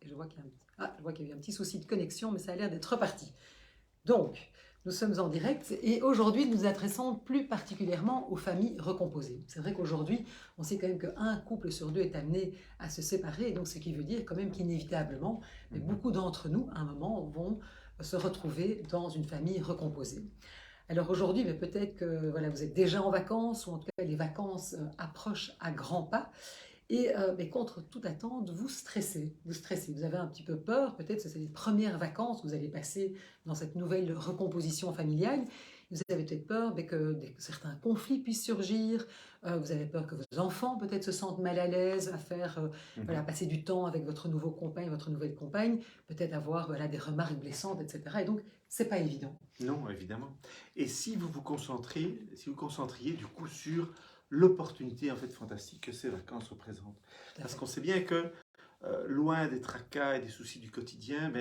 Je vois je vois qu'il y a eu un petit souci de connexion, mais ça a l'air d'être reparti. Donc, nous sommes en direct et aujourd'hui, nous nous adressons plus particulièrement aux familles recomposées. C'est vrai qu'aujourd'hui, on sait quand même qu'un couple sur deux est amené à se séparer, et donc ce qui veut dire quand même qu'inévitablement, mais beaucoup d'entre nous, à un moment, vont se retrouver dans une famille recomposée. Alors aujourd'hui, mais peut-être que voilà, vous êtes déjà en vacances, ou en tout cas les vacances approchent à grands pas. Et mais contre toute attente, vous stressez, vous avez un petit peu peur, peut-être que c'est les premières vacances que vous allez passer dans cette nouvelle recomposition familiale. Vous avez peut-être peur que certains conflits puissent surgir, vous avez peur que vos enfants peut-être se sentent mal à l'aise à faire, voilà, passer du temps avec votre nouveau compagnon, votre nouvelle compagne, peut-être avoir voilà, des remarques blessantes, etc. Et donc, c'est pas évident. Non, évidemment. Et si vous vous concentrez, si vous concentriez du coup sur l'opportunité en fait fantastique que ces vacances représentent. Parce qu'on sait bien que loin des tracas et des soucis du quotidien,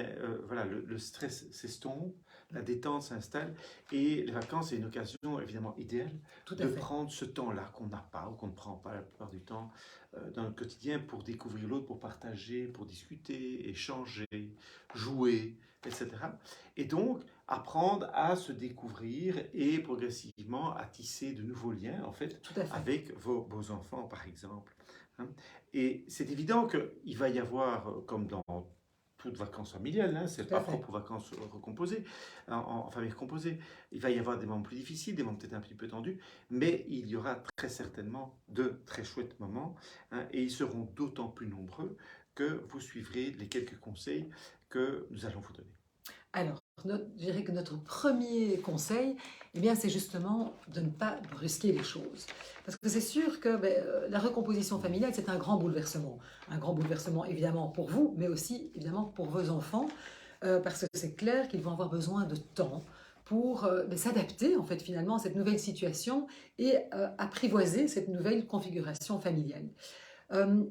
voilà, le stress s'estompe, la détente s'installe et les vacances, c'est une occasion évidemment idéale de prendre ce temps-là qu'on n'a pas ou qu'on ne prend pas la plupart du temps dans le quotidien pour découvrir l'autre, pour partager, pour discuter, échanger, jouer, etc. Et donc, apprendre à se découvrir et progressivement à tisser de nouveaux liens en fait avec vos enfants par exemple. Hein. Et c'est évident qu'il va y avoir, comme dans toutes vacances familiales, hein, c'est pas propre aux vacances recomposées, en famille recomposée, il va y avoir des moments plus difficiles, des moments peut-être un petit peu tendus, mais il y aura très certainement de très chouettes moments, hein, et ils seront d'autant plus nombreux que vous suivrez les quelques conseils que nous allons vous donner. Alors, je dirais que notre premier conseil, eh bien, c'est justement de ne pas brusquer les choses. Parce que c'est sûr que la recomposition familiale, c'est un grand bouleversement. Un grand bouleversement évidemment pour vous, mais aussi évidemment pour vos enfants, parce que c'est clair qu'ils vont avoir besoin de temps pour s'adapter en fait finalement à cette nouvelle situation et apprivoiser cette nouvelle configuration familiale.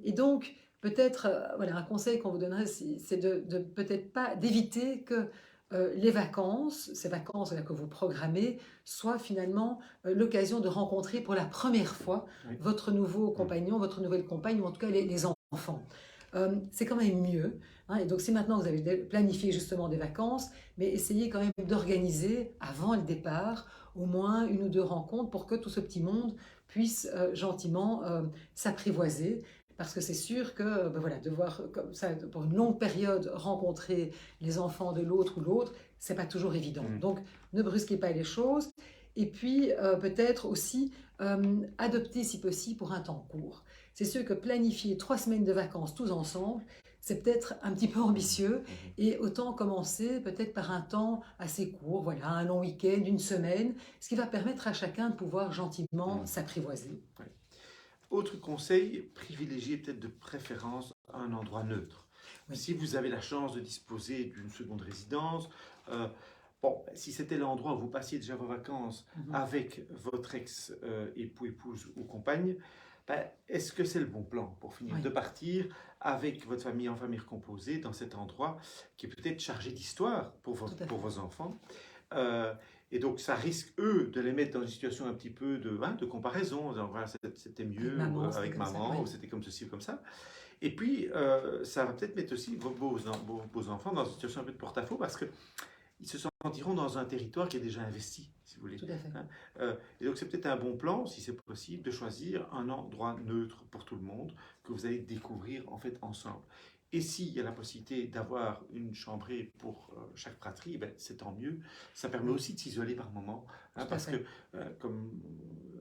Et donc, peut-être, voilà, un conseil qu'on vous donnerait, c'est de peut-être pas d'éviter que les vacances, ces vacances là, que vous programmez, soient finalement l'occasion de rencontrer pour la première fois votre nouveau compagnon, votre nouvelle compagne, ou en tout cas les enfants. C'est quand même mieux. Hein, et donc, si maintenant vous avez planifié justement des vacances, mais essayez quand même d'organiser avant le départ au moins une ou deux rencontres pour que tout ce petit monde puisse gentiment s'apprivoiser. Parce que c'est sûr que voilà, devoir comme ça, pour une longue période, rencontrer les enfants de l'autre ou l'autre, c'est pas toujours évident. Donc, ne brusquez pas les choses. Et puis, peut-être aussi adopter, si possible, pour un temps court. C'est sûr que planifier 3 semaines de vacances tous ensemble, c'est peut-être un petit peu ambitieux. Et autant commencer peut-être par un temps assez court, voilà, un long week-end, une semaine, ce qui va permettre à chacun de pouvoir gentiment s'apprivoiser. Ouais. Autre conseil, privilégiez peut-être de préférence un endroit neutre. Oui. Si vous avez la chance de disposer d'une seconde résidence, bon, si c'était l'endroit où vous passiez déjà vos vacances avec votre ex-époux, épouse ou compagne, est-ce que c'est le bon plan pour finir de partir avec votre famille en famille recomposée dans cet endroit qui est peut-être chargé d'histoire pour vos enfants et donc, ça risque, eux, de les mettre dans une situation un petit peu de comparaison. Donc, voilà, c'était mieux avec maman, ou c'était comme ceci ou comme ça. Et puis, ça va peut-être mettre aussi vos enfants dans une situation un peu de porte-à-faux parce qu'ils se sentiront dans un territoire qui est déjà investi, si vous voulez. Tout à fait. Et donc, c'est peut-être un bon plan, si c'est possible, de choisir un endroit neutre pour tout le monde que vous allez découvrir en fait ensemble. Et s'il y a la possibilité d'avoir une chambrée pour chaque fratrie, c'est tant mieux. Ça permet aussi de s'isoler par moment, hein, parce que, comme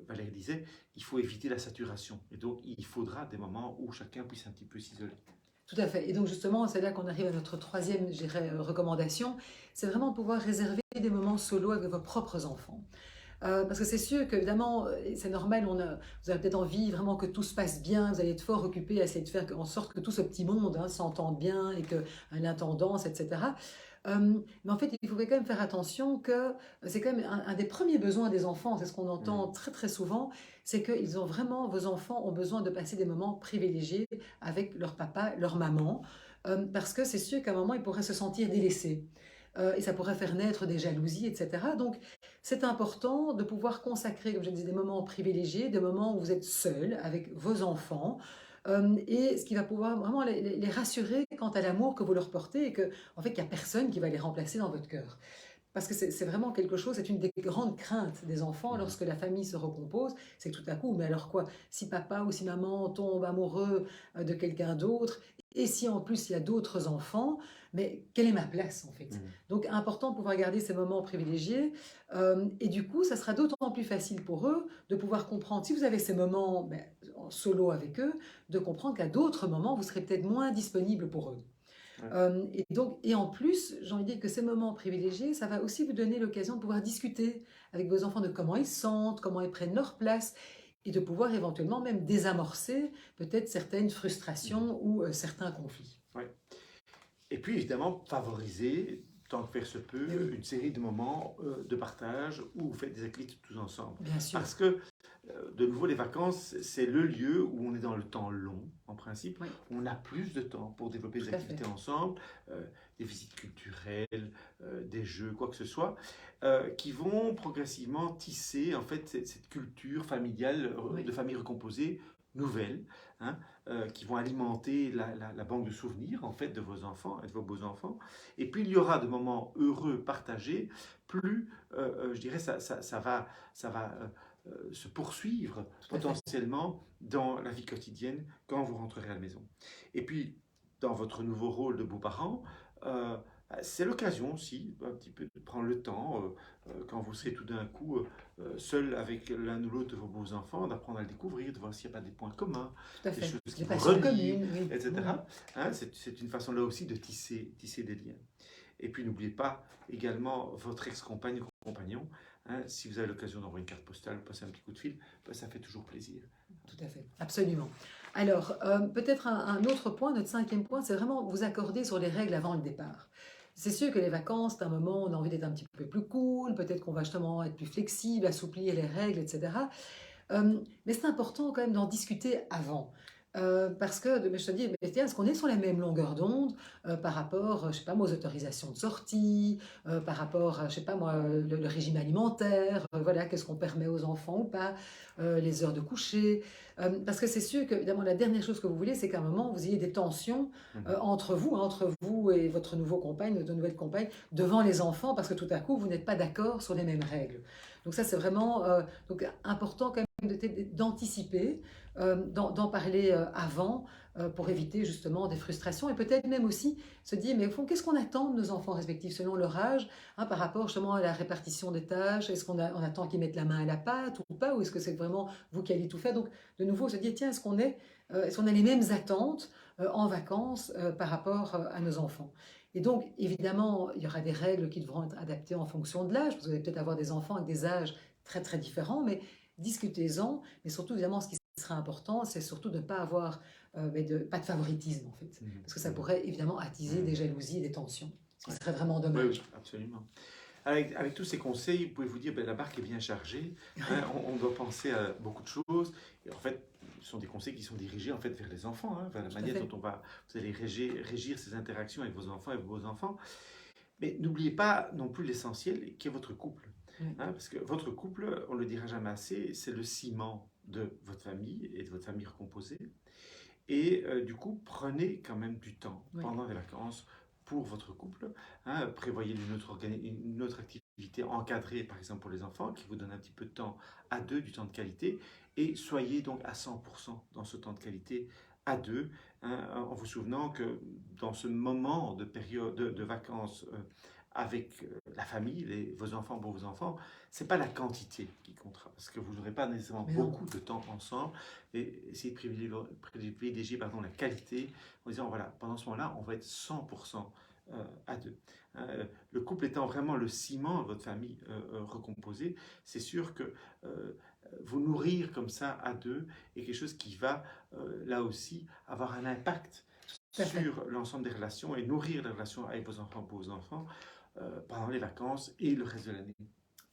Valérie disait, il faut éviter la saturation. Et donc, il faudra des moments où chacun puisse un petit peu s'isoler. Tout à fait. Et donc justement, c'est là qu'on arrive à notre troisième, je dirais, recommandation. C'est vraiment de pouvoir réserver des moments solo avec vos propres enfants. Parce que c'est sûr qu'évidemment, c'est normal, vous avez peut-être envie vraiment que tout se passe bien, vous allez être fort occupé à essayer de faire en sorte que tout ce petit monde s'entende bien et que l'intendance, etc. Mais en fait, il faut quand même faire attention que c'est quand même un des premiers besoins des enfants, c'est ce qu'on entend très très souvent, c'est que vos enfants ont besoin de passer des moments privilégiés avec leur papa, leur maman, parce que c'est sûr qu'à un moment, ils pourraient se sentir délaissés. Et ça pourrait faire naître des jalousies, etc. Donc, c'est important de pouvoir consacrer, comme je disais, des moments privilégiés, des moments où vous êtes seul avec vos enfants, et ce qui va pouvoir vraiment les rassurer quant à l'amour que vous leur portez et que, en fait, il n'y a personne qui va les remplacer dans votre cœur. Parce que c'est vraiment quelque chose, c'est une des grandes craintes des enfants Mhm. lorsque la famille se recompose, c'est que tout à coup, mais alors quoi, si papa ou si maman tombe amoureux de quelqu'un d'autre, et si en plus il y a d'autres enfants, mais quelle est ma place en fait? Mhm. Donc important de pouvoir garder ces moments privilégiés, et du coup, ça sera d'autant plus facile pour eux de pouvoir comprendre, si vous avez ces moments ben, en solo avec eux, de comprendre qu'à d'autres moments, vous serez peut-être moins disponible pour eux. Ouais. Et donc, et en plus, j'ai envie de dire que ces moments privilégiés, ça va aussi vous donner l'occasion de pouvoir discuter avec vos enfants de comment ils sentent, comment ils prennent leur place, et de pouvoir éventuellement même désamorcer peut-être certaines Mhm. frustrations ou certains conflits. Ouais. Et puis évidemment, favoriser, tant que faire se Mais peut, oui, une série de moments de partage où vous faites des activités tous ensemble. bien sûr. Parce que, de nouveau, les vacances, c'est le lieu où on est dans le temps long, en principe. Oui, On a plus de temps pour développer tout des à fait. activités ensemble, euh, des visites culturelles, des jeux, quoi que ce soit, qui vont progressivement tisser en fait cette culture familiale, Oui, de famille recomposée, nouvelle, hein, qui vont alimenter la banque de souvenirs en fait de vos enfants et de vos beaux-enfants. Et puis il y aura de moments heureux partagés, plus je dirais ça va se poursuivre tout à fait. potentiellement dans la vie quotidienne quand vous rentrerez à la maison. Et puis dans votre nouveau rôle de beaux-parents, euh, c'est l'occasion aussi un petit peu de prendre le temps, quand vous serez tout d'un coup seul avec l'un ou l'autre de vos beaux-enfants, d'apprendre à le découvrir, de voir s'il n'y a pas des points communs, Tout à des fait. choses qui Des vous passions relient, communes, oui. Oui, etc. Hein, c'est une façon là aussi de tisser des liens. Et puis n'oubliez pas également votre ex-compagne ou compagnon. Hein, si vous avez l'occasion d'envoyer une carte postale, passer un petit coup de fil, ben, ça fait toujours plaisir. tout à fait. Absolument. Alors, peut-être un autre point, notre cinquième point, c'est vraiment vous accorder sur les règles avant le départ. C'est sûr que les vacances, c'est un moment où on a envie d'être un petit peu plus cool, peut-être qu'on va justement être plus flexible, assouplir les règles, etc. Mais c'est important quand même d'en discuter avant. Parce que, mais je te dis, mais tiens, est-ce qu'on est sur la même longueur d'onde par rapport, je sais pas moi, aux autorisations de sortie, par rapport, je sais pas moi, le régime alimentaire, voilà, qu'est-ce qu'on permet aux enfants ou pas, les heures de coucher. Parce que c'est sûr que, évidemment, la dernière chose que vous voulez, c'est qu'à un moment, vous ayez des tensions Mhm. entre vous et votre nouveau compagne, votre nouvelle compagne, devant les enfants, parce que tout à coup, vous n'êtes pas d'accord sur les mêmes règles. Donc ça, c'est vraiment donc, important quand même d'anticiper, d'en parler avant pour éviter justement des frustrations et peut-être même aussi se dire, mais au fond, qu'est-ce qu'on attend de nos enfants respectifs selon leur âge par rapport justement à la répartition des tâches? Est-ce on attend qu'ils mettent la main à la pâte ou pas? Ou est-ce que c'est vraiment vous qui allez tout faire? Donc, de nouveau, se dire, tiens, est-ce qu'on a les mêmes attentes en vacances par rapport à nos enfants? Et donc, évidemment, il y aura des règles qui devront être adaptées en fonction de l'âge, parce que vous allez peut-être avoir des enfants avec des âges très très différents, mais discutez-en. Mais surtout, évidemment, ce qui sera important, c'est surtout de ne pas avoir pas de favoritisme, en fait. Mhm. Parce que ça Mhm. pourrait évidemment attiser des Mhm. jalousies et des tensions, ce qui Ouais. serait vraiment Oui, oui, dommage. absolument. Avec tous ces conseils, vous pouvez vous dire, ben, la barque est bien chargée, hein, on doit penser à beaucoup de choses. Et en fait, ce sont des conseils qui sont dirigés en fait vers les enfants, hein, vers la Tout à manière dont fait. vous allez régir ces interactions avec vos enfants et vos enfants. Mais n'oubliez pas non plus l'essentiel qui est votre couple. Oui, Hein, parce que votre couple, on ne le dira jamais assez, c'est le ciment de votre famille et de votre famille recomposée. Et du coup, prenez quand même du temps oui, pendant les vacances pour votre couple. Hein, prévoyez une autre activité encadrée, par exemple pour les enfants, qui vous donne un petit peu de temps à deux, du temps de qualité. Et soyez donc à 100% dans ce temps de qualité à deux, hein, en vous souvenant que dans ce moment de période de vacances avec la famille, vos enfants pour vos enfants, c'est pas la quantité qui comptera, parce que vous n'aurez pas nécessairement mais non. beaucoup de temps ensemble, et essayer de privilégier pardon, la qualité en disant voilà, pendant ce moment-là, on va être 100% à deux. Le couple étant vraiment le ciment de votre famille recomposée, c'est sûr que vous nourrir comme ça à deux est quelque chose qui va là aussi avoir un impact Tout à fait. sur l'ensemble des relations et nourrir les relations avec vos enfants pour vos enfants pendant les vacances et le reste de l'année.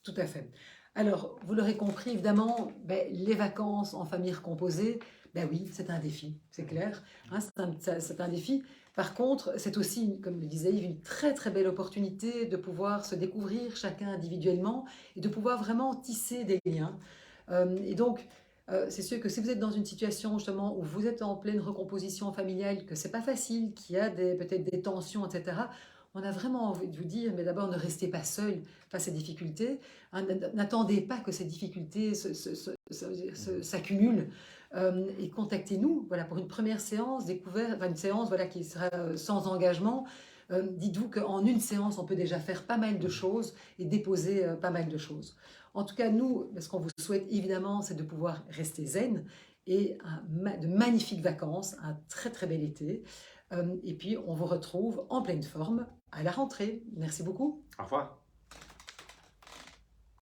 Tout à fait. Alors, vous l'aurez compris, évidemment, les vacances en famille recomposée, ben oui, c'est un défi, c'est clair. Hein, c'est un défi. Par contre, c'est aussi, comme le disait Yves, une très très belle opportunité de pouvoir se découvrir chacun individuellement et de pouvoir vraiment tisser des liens. Et donc, C'est sûr que si vous êtes dans une situation justement où vous êtes en pleine recomposition familiale, que c'est pas facile, qu'il y a peut-être des tensions, etc., on a vraiment envie de vous dire, mais d'abord ne restez pas seul face à ces difficultés. Hein, n'attendez pas que ces difficultés s'accumulent et contactez-nous voilà, pour une première séance découverte, enfin, une séance voilà, qui sera sans engagement. Dites-vous qu'en une séance, on peut déjà faire pas mal de choses et déposer pas mal de choses. En tout cas, nous, ce qu'on vous souhaite évidemment, c'est de pouvoir rester zen et de magnifiques vacances, un très très bel été. Et puis, on vous retrouve en pleine forme à la rentrée. Merci beaucoup. Au revoir.